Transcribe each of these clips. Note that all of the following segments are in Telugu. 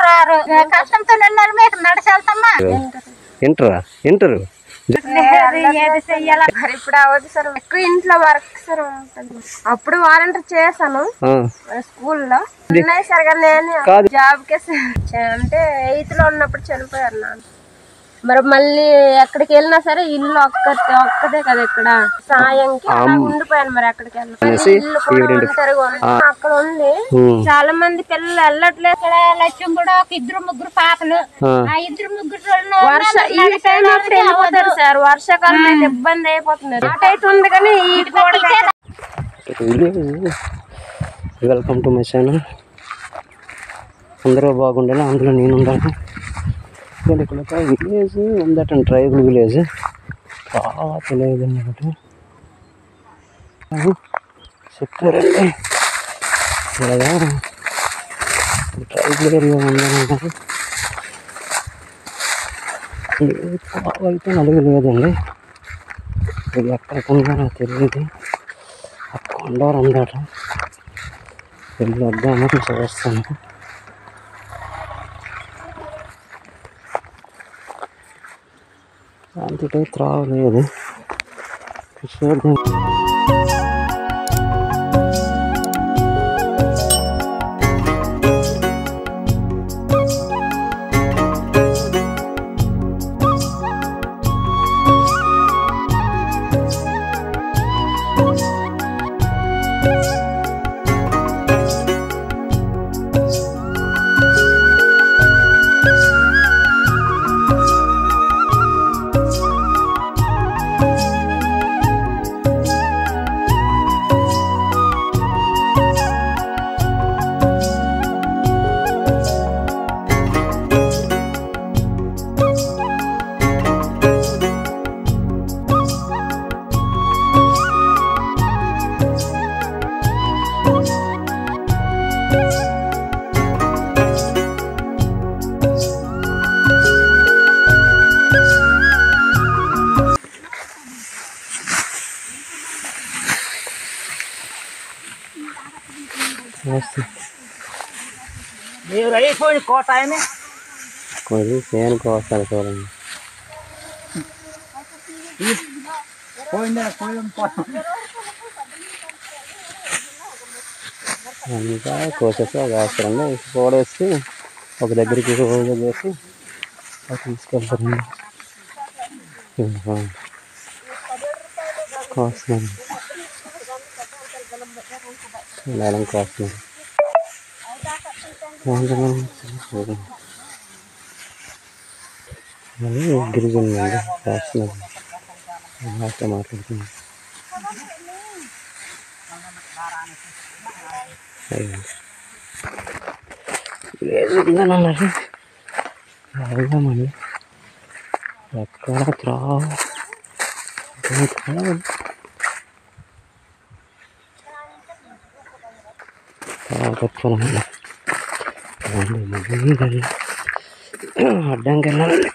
రారు కష్టంతో ఉన్నారు మీకు నడిచెళ్తామా ఇంటరా ఇంటరు ఇప్పుడు అవ్వదు సార్ ఎక్కువ ఇంట్లో వర్క్ సార్ ఉంటుంది. అప్పుడు వాలంటీర్ చేశాను స్కూల్లో ఉన్నాయి సార్, కానీ నేను జాబ్ కే అంటే 8th లో ఉన్నప్పుడు చనిపోయారు నాన్న. మరి మళ్ళీ ఎక్కడికి వెళ్ళినా సరే ఇల్లు ఒక్కదే కదా ఇక్కడ సాయంకి ఉండిపోయాను. మరి ఎక్కడికి వెళ్ళి ఇల్లు కూడా ఒంటరిగా అక్కడ ఉంది. చాలా మంది పిల్లలు వెళ్ళట్లేదు. ఇక్కడ లక్ష్యం కూడా ఒక 2-3 పాపలు ఆ 2-3 వెళ్ళిపోతారు సార్. వర్షాకాలం అయితే ఇబ్బంది అయిపోతుంది. అయితే ఉంది కానీ వెల్కమ్ టు మై ఛానల్. అందరూ బాగుండాలి, అందులో నేను ఉండాలి. ఇక్కడ ఒక విలేజ్ ఉందట, ట్రైబల్ విలేజ్. చాలా తెలియదు అన్నమాట చెప్పారండి. ఇలాగా ట్రైబల్ ఏరియా ఉందన్నమాట. అయితే నలుగు లేదండి. ఇది ఎక్కడికి ఉందో నాకు తెలియదు. ఆ కొండవారు ఉందట. వెళ్ళి వద్దామని చూస్తాను. అంతటా త్రావలేదు. చూద్దాం. కొద్ది ఫేన్కి వస్తాను చూడండి. అంతా కోసేసి వేస్తారండి. పోడేసి ఒక దగ్గరికి చేసి తీసుకెళ్తారండి. కోస్తున్నాను, మేడం కోస్తున్నాను. మళ్ళీ గిరిజన అండి కోస్తున్నాను. భాష మాట్లాడుతున్నాను. లేదన్నారు వెళ్దామండి. ఎక్కడ త్రావు అడ్డంకి వెళ్ళాలండి.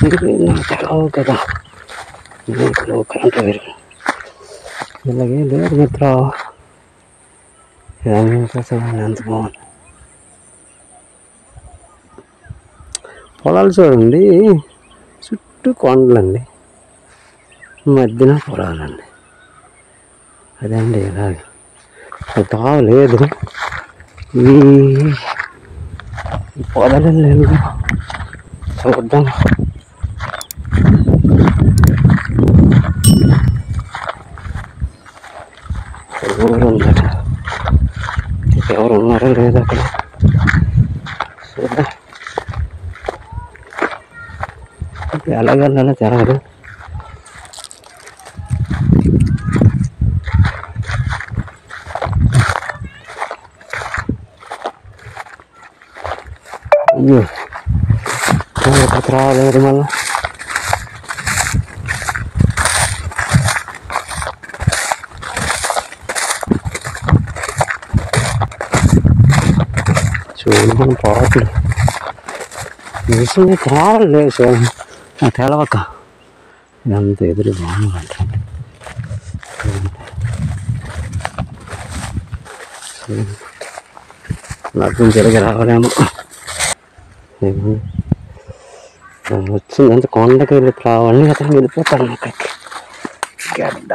తెలవు కదా కరెంట్ వైర్ ఇలాగే లేదు మిత్ర. ఎంత బాగుంది పొలాలు చూడండి, చుట్టూ కొండలండి, మధ్యన పొలాలండి. అదండి ఇలాగ తావలేదు ఈ పొలాలు లేదు. చూద్దాం ఊరు ఉందట, ఎవరు ఉన్నారో లేదు అక్కడ. చూద్దాం ఎలాగెళ్ళాలో తెలవదు. అయ్యో ఇక్కడికి రాలేదు మళ్ళా. చూడు మనం పోరాట్లు నిజంగా రాలేదు చూడండి. తెలవక ఇదంతా ఎదురు బాగుందంట. నాకు తిరిగి రావలేము. వచ్చిందంత కొండకి వెళ్ళి రావాలని అక్కడ వెళ్ళిపోతాను. అక్కడికి గడ్డ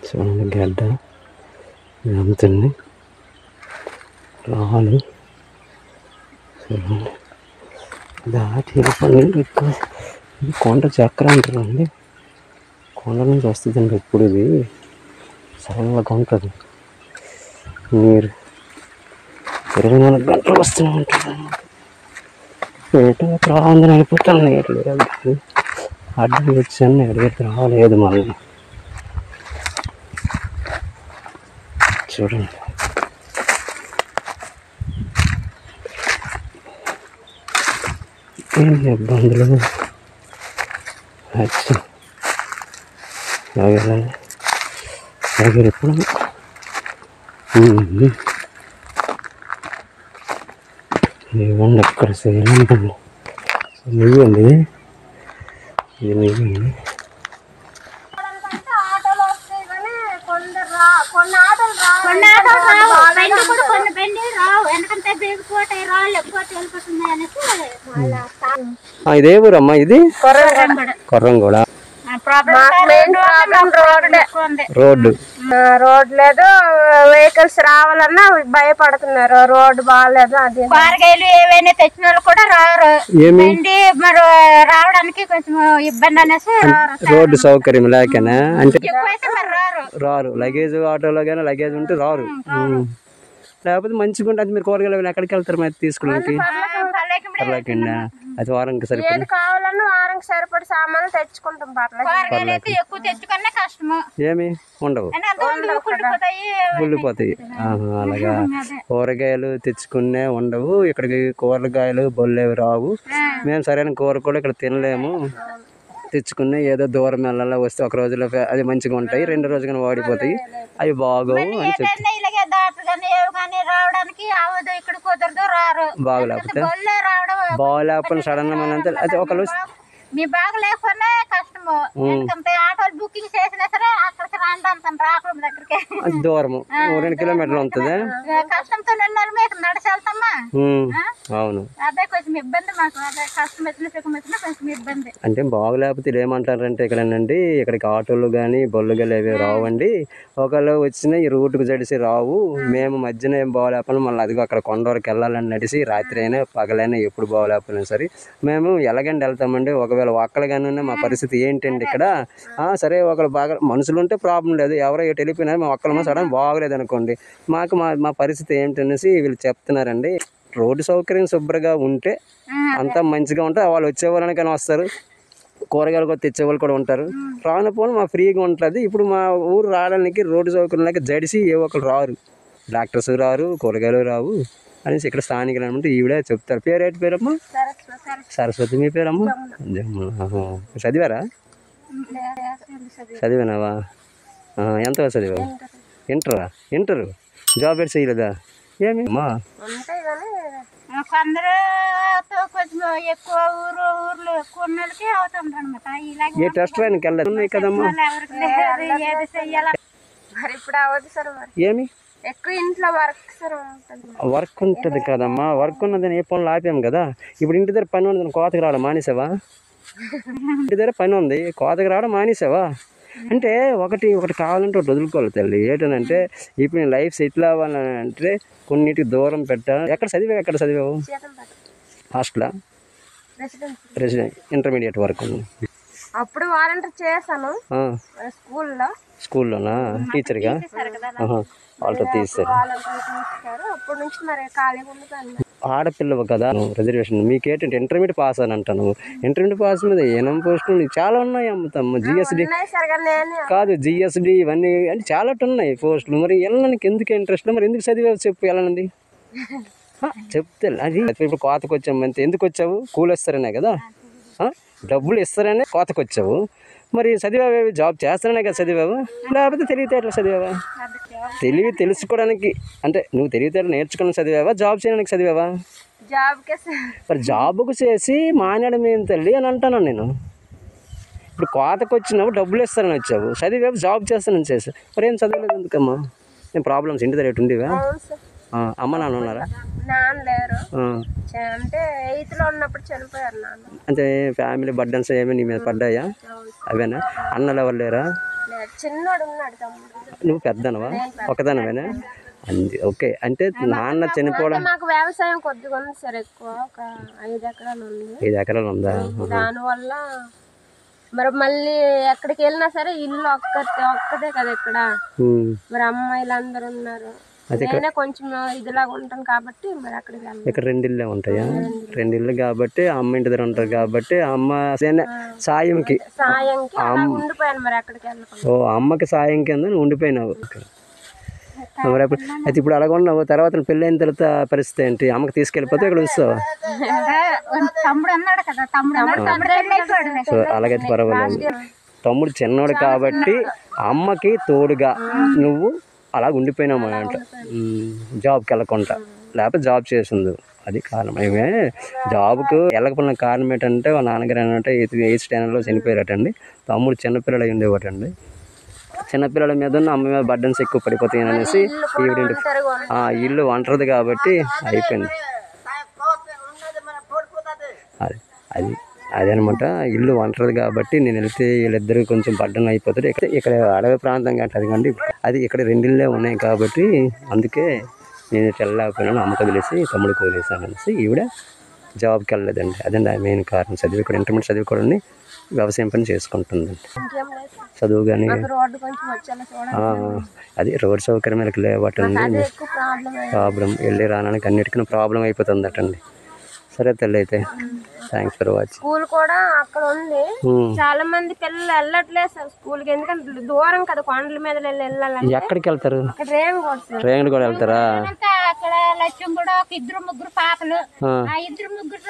చూడండి, గడ్డ అమ్ముతుంది రాళ్ళు. చూడండి దాటి వెళ్ళిపోయింది. ఎక్కువ ఇది కొండ చక్ర అంటారండి. కొండ నుంచి వస్తుందండి ఎప్పుడు. ఇది చల్లగా ఉంటుంది నీరు, 24 గంటలు వస్తూనే ఉంటుంది. ఏటో రావాలని అయిపోతాను నీరు లేదు. అడ్డు వచ్చాను ఎక్కడికి రావలేదు మళ్ళీ. చూడండి ఏమి ఇబ్బందులు. వచ్చి ఎప్పుడు ఇవ్వండి ఎక్కడ చేయాలండి. నెయ్యండి, ఇది నెయ్యండి. ఆటోలు వస్తాయి కానీ కొన్ని ఆటోలు ఇదే ఊరమ్మా ఇది? కొర్రంగూడ. రోడ్ లేదు, వెహికల్స్ రావాలన్నా భయపడుతున్నారు. రోడ్డు బాగాలేదు. అది కూరగాయలు ఏవైనా తెచ్చిన వాళ్ళు కూడా రారు. మరి రావడానికి కొంచెం ఇబ్బంది అనేసి రోడ్డు సౌకర్యం లేకనా అంటే రారు. లగేజ్ ఆటోలో కానీ లగేజ్ ఉంటే రారు. లేకపోతే మంచిగా ఉంటుంది. మీరు కూరగాయలు ఎక్కడికి వెళ్తారు మరి తీసుకోవడానికి? పర్లేకుండా అది వారానికి సరిపడి కావాలన్నా వారానికి సరిపడి సామాన్లు తెచ్చుకుంటాం. ఎక్కువ తెచ్చుకున్నా కష్టము. ఏమి ఉండవు, కుళ్ళిపోతాయి. అలాగా కూరగాయలు తెచ్చుకునే ఉండవు. ఇక్కడికి కూరగాయలు బొల్లేవి రావు. మేము సరైన కూర కూడా ఇక్కడ తినలేము. తెచ్చుకున్న ఏదో దూరం వెళ్ళాలి, వస్తే ఒక రోజులో అది మంచిగా ఉంటాయి, 2 రోజులు వాడిపోతాయి. అవి బాగోవు అని చెప్పి బాగోలేకపోతే సడన్ గా మనం అది ఒకళ్ళు మీ బాగా లేకపోయినా కష్టము. ఎందుకంటే ఆటోలు బుకింగ్ చేసినా సరే అక్కడికి రాండి రాకుండా దగ్గరికి అది దూరము 2 కిలోమీటర్లు ఉంటుంది. కష్టంతో మీకు నడిచి వెళ్తామా? అవును, అదే కొంచెం ఇబ్బంది మాకు. అదే కష్టం వచ్చిన సుఖం వచ్చినా కొంచెం ఇబ్బంది. అంటే బాగులేకపోతే ఏమంటారంటే ఇక్కడనండి, ఇక్కడికి ఆటోలు కానీ బొల్లుగలు ఏవి రావండి. ఒకళ్ళు వచ్చినా ఈ రూట్కు జడిసి రావు. మేము మధ్యన ఏం బాగోలేకపోయినా మళ్ళీ అదిగో అక్కడ కొండ వరకు వెళ్ళాలని నడిచి రాత్రి అయినా పగలైనా ఎప్పుడు బాగోలేకపోయినా సరే మేము ఎలాగండి వెళ్తామండి. ఒకవేళ ఒక్కలు కానీ మా పరిస్థితి ఏంటండి ఇక్కడ? సరే ఒకళ్ళు బాగా మనుషులు ఉంటే ప్రాబ్లం లేదు, ఎవరో ఎటు వెళ్ళిపోయినా మేము ఒక్కళ్ళమో సడన్ బాగలేదు అనుకోండి, మాకు మా పరిస్థితి ఏంటనేసి వీళ్ళు చెప్తున్నారండి. రోడ్డు సౌకర్యం శుభ్రంగా ఉంటే అంతా మంచిగా ఉంటుంది. వాళ్ళు వచ్చేవాళ్ళని కానీ వస్తారు, కూరగాయలు కూడా తెచ్చేవాళ్ళు కూడా ఉంటారు. రానపోను మా ఫ్రీగా ఉంటుంది. ఇప్పుడు మా ఊరు రావడానికి రోడ్డు సౌకర్యం లేక జడిసి ఏ ఒకరు రారు, డాక్టర్స్ రారు, కూరగాయలు రావు అనేసి ఇక్కడ స్థానికులు అనమాట ఈవిడే చెప్తారు. పేరేంటి పేరమ్మా? సరస్వతి. మీ పేరమ్మా? చదివారా? చదివినావా? ఎంత చదివావు? ఇంటరు జాబ్ ఎట్ చేయలేదా? ఏమి అమ్మా ఉంటాయి కానీ కొందరుతో కొంచెం ఎక్కువ ఊర్లు ఎక్కువ ఉన్నోళ్ళకి అవుతుంది అనమాట. ఇలాగే ఏ టెస్ట్ ట్రైన్కి వెళ్ళదు ఉన్నాయి కదమ్మా. ఎవరికి లేదు, ఏది చెయ్యాలి. మరి ఇప్పుడు అవ్వదు సార్. మరి ఏమి ఎక్కువ ఇంట్లో వర్క్ సార్ ఉంటుంది. వర్క్ ఉంటుంది కదమ్మా. వర్క్ ఉన్నదని ఏ పనులు ఆపాము కదా. ఇప్పుడు ఇంటి దగ్గర పని ఉంది, కోతకు రావడం మానేసావా? ఇంటి దగ్గర పని ఉంది, కోతకు రావడం మానేసావా? అంటే ఒకటి కావాలంటే ఒకటి వదులుకోవాలి తల్లి. ఏంటంటే ఇప్పుడు నేను లైఫ్ సెటిల్ అవ్వాలని అంటే కొన్నిటికి దూరం పెట్టాలి. ఎక్కడ చదివావు? హాస్టలా? రెసిడెంట్ ఇంటర్మీడియట్ వరకు. అప్పుడు వాలంటీర్ చేశాను స్కూల్లోనా టీచర్గా. వాళ్ళతో తీస్తారు. అప్పటి నుంచి మరి ఖాళీగా ఉండదు. ఆడపిల్లవు కదా, రిజర్వేషన్ మీకేంటంటే ఇంటర్మీడియట్ పాస్ అని అంటాను. ఇంటర్మీడియట్ పాస్ మీద ఏనం పోస్టులు చాలా ఉన్నాయి అమ్ముతాము. జిఎస్డి కాదు, జిఎస్డి ఇవన్నీ అంటే చాలా ఉన్నాయి పోస్టులు. మరి వెళ్ళడానికి ఎందుకు ఇంట్రెస్ట్? మరి ఎందుకు చదివావు చెప్పు, వెళ్ళనంది చెప్తే. అది ఇప్పుడు కోతకు వచ్చాము అంతే. ఎందుకు వచ్చావు? కూలి ఇస్తారనే కదా, డబ్బులు ఇస్తారనే కోతకు వచ్చావు. మరి చదివావు, జాబ్ చేస్తారనే కదా చదివావు, లేకపోతే తెలివితేటలు చదివావా? తెలివి తెలుసుకోవడానికి అంటే నువ్వు తెలివితేటలు నేర్చుకుని చదివావా, జాబ్ చేయడానికి చదివావా? మరి జాబ్కు చేసి మానేయడం ఏం తల్లి అని అంటాను నేను. ఇప్పుడు కోతకు వచ్చినావు, డబ్బులు ఇస్తారని వచ్చావు, చదివావు, జాబ్ చేస్తానని చేసావు. మరి ఏం చదవలేదు ఎందుకమ్మా? నేను ప్రాబ్లమ్స్ ఇంటి దగ్గర ఉండేవా? అమ్మ నాన్న ఉన్నారా? అంటే 8th లో ఉన్నప్పుడు చనిపోయారు నాన్న. అంటే ఫ్యామిలీ బర్డన్స్ ఏమి నీ మీద పడ్డాయా? అవేనా? అన్నలు ఎవరు లేరా? చిన్నోడు ఉన్నాడు తమ్ముడు. నువ్వు పెద్దనవా? ఒకదానవేనా? ఓకే. అంటే నాన్న చనిపోవడం. నాకు వ్యవసాయం కొద్దిగా ఉంది సార్, ఎక్కువ ఒక 5 ఎకరాలు ఉంది. 5 ఎకరాలు ఉందా? దానివల్ల మరి మళ్ళీ ఎక్కడికి వెళ్ళినా సరే ఇల్లు ఒక్కదే కదా ఇక్కడ. మరి అమ్మాయిలు అందరు ఉన్నారు, నేనే కొంచెం ఇదిలాగా ఉంటాను కాబట్టి మరి అక్కడికి వెళ్ళాలి. ఇక్కడ 2 ఇళ్ళే ఉంటాయా? 2 ఇళ్ళు కాబట్టి అమ్మ ఇంటి దగ్గర ఉంటారు కాబట్టి అమ్మ సాయంకి ఉండిపోయాను. మరి అక్కడికి వెళ్ళాలి. ఓ అమ్మకి సాయం కింద నువ్వు ఉండిపోయినావు. మరి అయితే ఇప్పుడు అలాగ ఉన్నావు. తర్వాత పెళ్ళైన తర్వాత పరిస్థితి ఏంటి? అమ్మకి తీసుకెళ్ళిపోతే ఇక్కడ వస్తావా? సో అలాగైతే పర్వాలేదు. తమ్ముడు చిన్నోడు కాబట్టి అమ్మకి తోడుగా నువ్వు అలా ఉండిపోయినాము అంట, జాబ్కి వెళ్ళకుండా. లేకపోతే జాబ్ చేసింది, అది కారణం. ఏమే జాబ్కు వెళ్ళకపోయిన కారణం ఏంటంటే వాళ్ళ నాన్నగారు ఏంటంటే 8th స్టాండర్డ్లో చనిపోయారటండి. తమ్ముడు చిన్నపిల్లలు అయి ఉండేవాటండి. చిన్నపిల్లల మీద అమ్మ మీద బర్డన్స్ ఎక్కువ పడిపోతాయి అనేసి ఈవిడింటి ఇల్లు ఒంటరిది కాబట్టి అయిపోయింది. అదనమాట, ఇల్లు ఒంటరిది కాబట్టి నేను వెళ్తే వీళ్ళిద్దరు కొంచెం బర్డన్ అయిపోతారు. ఇక్కడ అడవి ప్రాంతం కంటే అది ఇక్కడ 2 ఇళ్ళే ఉన్నాయి కాబట్టి అందుకే నేను వెళ్ళలేకపోయినాను. అమ్మకు వదిలేసి తమ్ముడికి వదిలేసాను అనేసి ఈవిడ జాబ్కి వెళ్ళలేదండి. అదండి మెయిన్ కారణం. ఇక్కడ ఇంటర్మీడియట్ చదువుకోవడాన్ని వ్యవసాయం పని చేసుకుంటుందండి. చదువు కానీ అది రోడ్ సౌకర్యం వీళ్ళకి లేవటండి. ప్రాబ్లం వెళ్ళి రావడానికి అన్నిటికీ ప్రాబ్లం అయిపోతుందటండి. సరే తల్లి, అయితే థ్యాంక్స్ ఫర్ వాచింగ్. స్కూల్ కూడా అక్కడ ఉంది. చాలా మంది పిల్లలు వెళ్ళట్లేదు సార్ స్కూల్ కి, ఎందుకంటే దూరం కదా, కొండల మీద వెళ్ళాలి. ఎక్కడికి వెళ్తారు? రేణు కూడా వెళ్తారా? అక్కడ లక్ష్యం కూడా ఒక 2-3 పాపలు, ఆ 2-3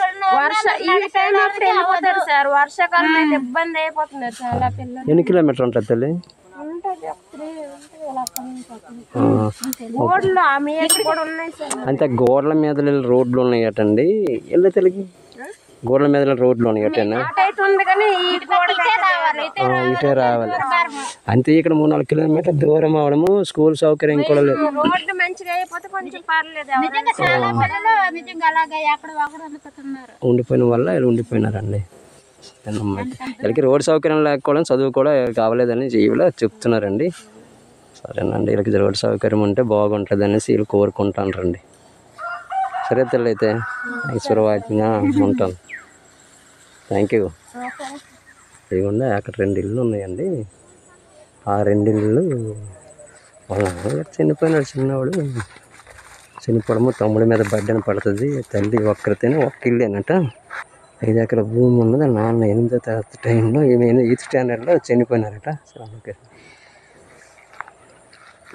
వెళ్ళిపోతారు సార్. వర్షాకాలం అయితే ఇబ్బంది అయిపోతున్నారు చాలా పిల్లలు. ఎన్ని కిలోమీటర్ ఉంటుంది తల్లి? అంతే గోడల మీద రోడ్లు ఉన్నాయటండి. వెళ్ళే తెలుగు గోడల మీద రోడ్లు ఉన్నాయటండి. ఇటే రావాలి అంతే. ఇక్కడ 3-4 కిలోమీటర్ దూరం అవడము, స్కూల్ సౌకర్యం కూడా లేదు. ఉండిపోయిన వల్ల వీళ్ళు ఉండిపోయినారండి. వీళ్ళకి రోడ్ సౌకర్యం లేకపోవడం, చదువు కూడా కావలేదని జీవులో చెప్తున్నారండి. సరేనండి, వీళ్ళకి రోడ్ సౌకర్యం ఉంటే బాగుంటుంది అనేసి వీళ్ళు కోరుకుంటాను. సరే తల్లి, అయితే థ్యాంక్స్ ఫర్ వాచింగ్. ఉంటాను. Thank you. ఇదిగోండి అక్కడ 2 ఇళ్ళు ఉన్నాయండి. ఆ 2 ఇళ్ళు వాళ్ళ చనిపోయినాడు. చిన్నవాడు చనిపోవడము తమ్ముడి మీద బర్డెన్ పడుతుంది. తల్లి ఒక్కరితేనే ఒక్క ఇల్లేనట. 5 ఎకరాల భూమి ఉన్నది. నాన్న 8వ తరగతి టైంలో 8th స్టాండర్డ్లో చనిపోయినారట. ఓకే,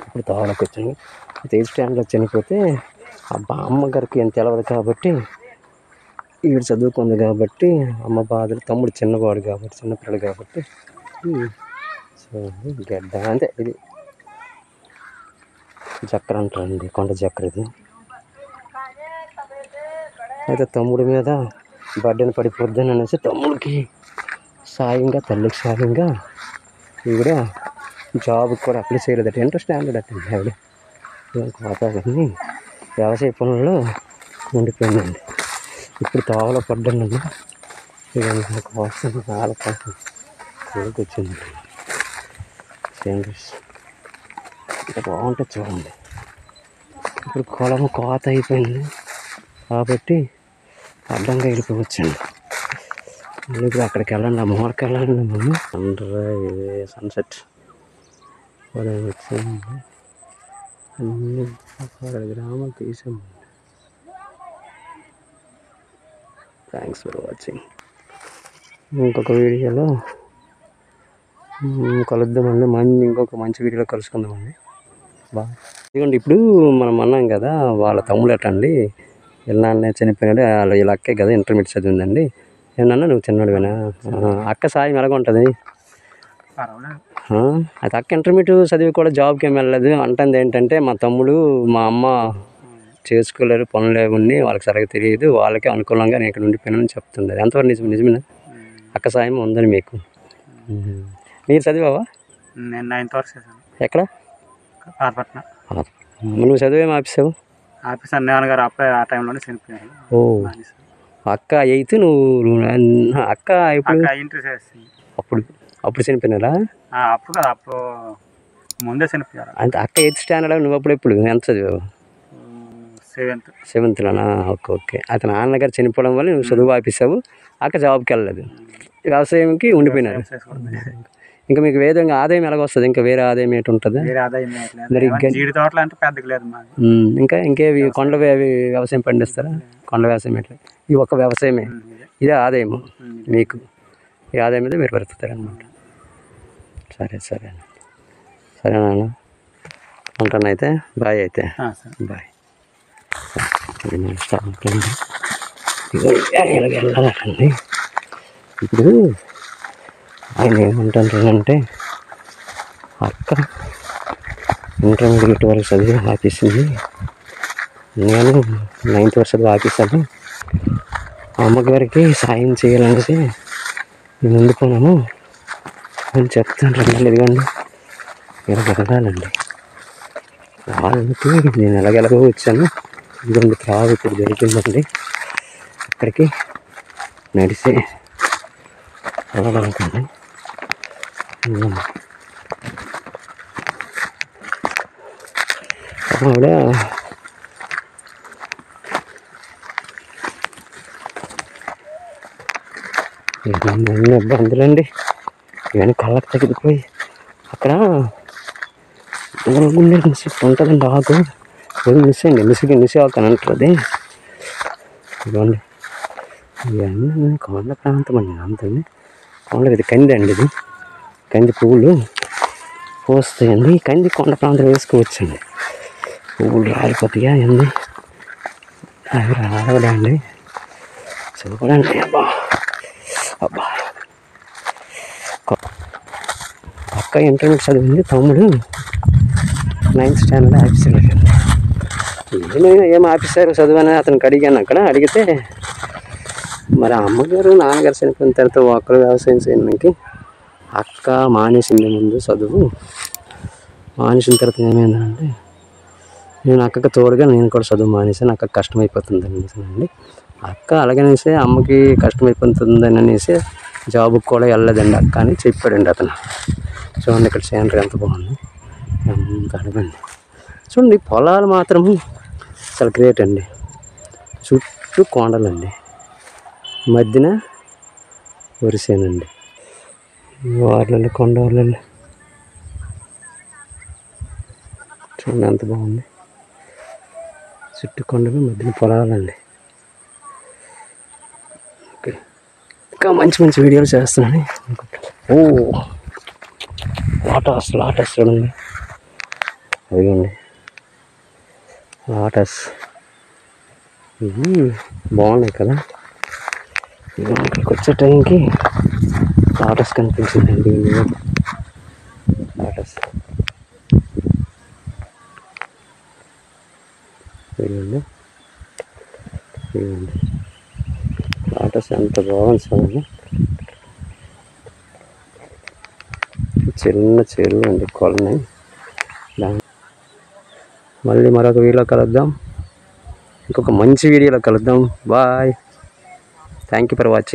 ఇప్పుడు తావడానికి వచ్చింది. 8th స్టాండర్డ్లో చనిపోతే అమ్మగారికి ఏం తెలియదు కాబట్టి ఈవిడ చదువుకుంది కాబట్టి అమ్మ బాధలు, తమ్ముడు చిన్నవాడు కాబట్టి చిన్నపిల్లడు కాబట్టి సో గడ్డ అంతే, ఇది చక్కెర అంటారండి, కొండ చక్కెర ఇది. అయితే తమ్ముడి మీద బర్డెన్ పడిపోద్దని అనేసి తమ్ముడికి సాయంగా, తల్లికి సాయంగా ఈవిడ జాబ్కి కూడా అప్లై చేయలేదట. ఇంట్రెస్ట్ స్టాండర్డ్ అట్టండి ఆవిడ. కోతని వ్యవసాయ పనుల్లో ఉండిపోయిందండి. ఇప్పుడు తోవలో పడ్డానండి. ఇక కోసం కొడుకు వచ్చింది. సేంద్రీస్ ఇంకా బాగుంటుంది చూడండి. ఇప్పుడు పొలం కోత అయిపోయింది కాబట్టి అడ్డంగా వెళ్ళిపోవచ్చండి. ఇప్పుడు అక్కడికి వెళ్ళండి, ఆ మూలకి వెళ్ళండి. మనం సన్సెట్ వచ్చింది. అన్నీ అక్కడ గ్రామం తీసాము. Thanks for watching. ఇంకొక వీడియోలో కలుద్దామండి. ఇంకొక మంచి వీడియోలో కలుసుకుందామండి. బాగా ఇదిగోండి. ఇప్పుడు మనం అన్నాం కదా వాళ్ళ తమ్ముడు అటండి ఇలా చనిపోయినాడు. వీళ్ళ అక్కే కదా ఇంటర్మీడియట్ చదివిందండి. ఏమన్నా నువ్వు చిన్నోడివేనా? అక్క సాయం ఎలాగ ఉంటుంది? అయితే అక్క ఇంటర్మీడియట్ చదివి కూడా జాబ్కి ఏమి వెళ్ళలేదు. అంటుంది ఏంటంటే మా తమ్ముడు మా అమ్మ చేసుకోలేరు, పనులు ఉండి వాళ్ళకి సరిగ్గా తెలియదు, వాళ్ళకే అనుకూలంగా నేను ఇక్కడ ఉండిపోయినానని చెప్తుంది. ఎంతవరకు నిజమేనా? అక్క సాయం ఉందని మీకు? మీరు చదివావా? నేను 9th వరకు చేశాను. ఎక్కడ? పార్పట్నం. నువ్వు చదివేం ఆపిసావు? ఆఫీసర్ నాన్నగారు అప్పుడే ఆ టైంలోనే చనిపోయారు. ఓ అక్క 8th, నువ్వు అక్క ఇప్పుడు ఇంటర్ చేస్తుంది. అప్పుడు చనిపోయినారా? అప్పుడు కదా, అప్పుడు ముందే చనిపోయారు. అంటే అక్క 8th స్టాండర్డ్, నువ్వు అప్పుడు ఎంత చదివావు? 7th లోనా? ఓకే. అయితే నాన్నగారు చనిపోవడం వల్ల నువ్వు చదువు ఆపిస్తావు, అక్క జాబ్కి వెళ్ళలేదు, వ్యవసాయంకి ఉండిపోయినారు. ఇంకా మీకు వేదంగా ఆదాయం ఎలాగొస్తుంది? ఇంకా వేరే ఆదాయం ఏంటి ఉంటుంది? మరి ఇంకేవి కొండవి అవి వ్యవసాయం పండిస్తారా? కొండ వ్యవసాయం ఎట్లా? ఈ ఒక్క వ్యవసాయమే, ఇదే ఆదాయము మీకు. ఈ ఆదాయం మీద మీరు బ్రతుకుతారనమాట. సరేనా? ఉంటాను అయితే. బాయ్ అయితే. బాయ్. వెళ్ళాలండి. ఇప్పుడు ఆయన ఏమంటారంటే అక్క ఇంటర్మీడియట్ వరకు చదివి ఆపేసింది, నేను 9th వరకు చదివి ఆపేసాను, అమ్మగారికి సాయం చేయాలనేసి నేను ఉండిపోయినాను అని చెప్తాను. ఇదిగోండి ఇలా వెళ్ళాలండి. వాళ్ళకి నేను ఎలాగెలాగో వచ్చాను. ఇదిగోండి త్రావు ఇప్పుడు దొరికిందండి. అక్కడికి నడిచి వెళ్ళాలనుకోండి. ఆవిడ అన్ని ఇబ్బందులండి. ఇవన్నీ కళ్ళకి తగ్గిపోయి అక్కడ గుండె మిస్ ఉంటుందండి. ఆకు మిస్ అయ్యండి, మిస్ ఆకు అంటుంది. ఇదిగోండి ఇవన్నీ కొండ ప్రాంతం అండి. అంతండి కొండ, ఇది కంది అండి. ఇది కంది పువ్వులు పోస్తాయండి. కంది కొండ ప్రాంతం వేసుకోవచ్చండి. పువ్వులు రాలిపోతాయా ఏంది? అవి రావడండి. చూడండి. అబ్బా అక్క ఇంటర్మీడియట్ చదివింది, తమ్ముడు 9th స్టాండర్డ్ ఆఫీసర్. ఏం ఆఫీసర్ చదువు అని అతనికి అడిగాను. అక్కడ అడిగితే మరి అమ్మగారు నాన్నగారు చనిపోయిన తర్వాత ఒక్కరు వ్యవసాయం చేయడానికి అక్క మానేసింది. ముందు చదువు మానేసిన తర్వాత ఏమైందంటే నేను అక్కకి తోడుగా నేను కూడా చదువు మానేసాను. అక్కకి కష్టమైపోతుంది అనేసి అక్క అలాగనేసి అమ్మకి కష్టమైపోతుందని అనేసి జాబుకి కూడా వెళ్ళలేదండి అక్క అని చెప్పాడండి అతను. చూడండి ఇక్కడ సేంద్రీయ ఎంత బాగుంది, ఎంత అడగండి. చూడండి పొలాలు మాత్రము చాలా గ్రేట్ అండి. చుట్టూ కొండలండి, మధ్యన వరిసేనండి. వాళ్ళని కొండ వాళ్ళని చూడండి ఎంత బాగుంది. చుట్టూ కొండలు, మధ్యన పొలాలండి. ఓకే, ఇంకా మంచి మంచి వీడియోలు చేస్తున్నాను. ఓ లాటస్ చూడండి, అదిగోండి లాటస్. ఇవి బాగున్నాయి కదా. ఇక్కడికి వచ్చే టైంకి లాటస్ కనిపించిందండి. టాటాస్. ఇవ్వండి టాటాస్ ఎంత బాగుంది చూడండి. చిన్న చెరువు అండి, కొలని. మళ్ళీ మరొక వీడియోలో కలుద్దాం, ఇంకొక మంచి వీడియోలో కలుద్దాం. Bye, thank you for watching.